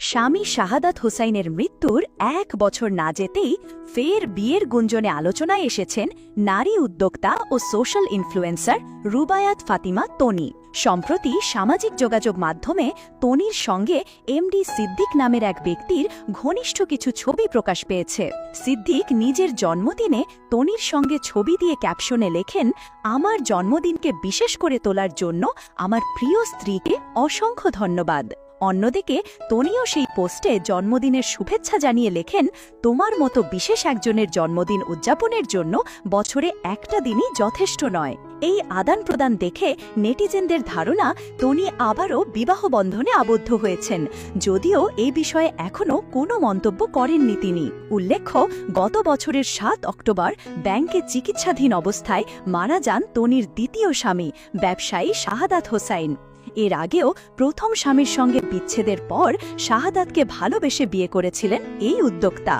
স্বামী শাহাদাত হোসাইনের মৃত্যুর ১ বছর না যেতেই ফের বিয়ের গুঞ্জনে আলোচনায় এসেছেন নারী উদ্যোক্তা ও সোশ্যাল ইনফ্লুয়েন্সার রুবায়াত ফাতিমা তনি। সম্প্রতি সামাজিক যোগাযোগ মাধ্যমে তনির সঙ্গে এমডি সিদ্দিক নামের এক ব্যক্তির ঘনিষ্ঠ কিছু ছবি প্রকাশ পেয়েছে। সিদ্দিক নিজের জন্মদিনে তনির সঙ্গে ছবি দিয়ে ক্যাপশনে লেখেন, আমার জন্মদিনকে বিশেষ করে তোলার জন্য আমার প্রিয় স্ত্রীকে অসংখ্য ধন্যবাদ। অন্যদিকে তনিও সেই পোস্টে জন্মদিনের শুভেচ্ছা জানিয়ে লেখেন, তোমার মতো বিশেষ একজনের জন্মদিন উদযাপনের জন্য বছরে একটা দিনই যথেষ্ট নয়। এই আদান প্রদান দেখে নেটিজেনদের ধারণা তনি আবারও বিবাহ বন্ধনে আবদ্ধ হয়েছেন, যদিও এই বিষয়ে এখনও কোনো মন্তব্য করেননি তিনি। উল্লেখ্য, গত বছরের ৭ অক্টোবর ব্যাংকে চিকিৎসাধীন অবস্থায় মারা যান তনির দ্বিতীয় স্বামী ব্যবসায়ী শাহাদাত হোসাইন। এর আগেও প্রথম স্বামীর সঙ্গে বিচ্ছেদের পর শাহাদাতকে ভালোবেসে বিয়ে করেছিলেন এই উদ্যোক্তা।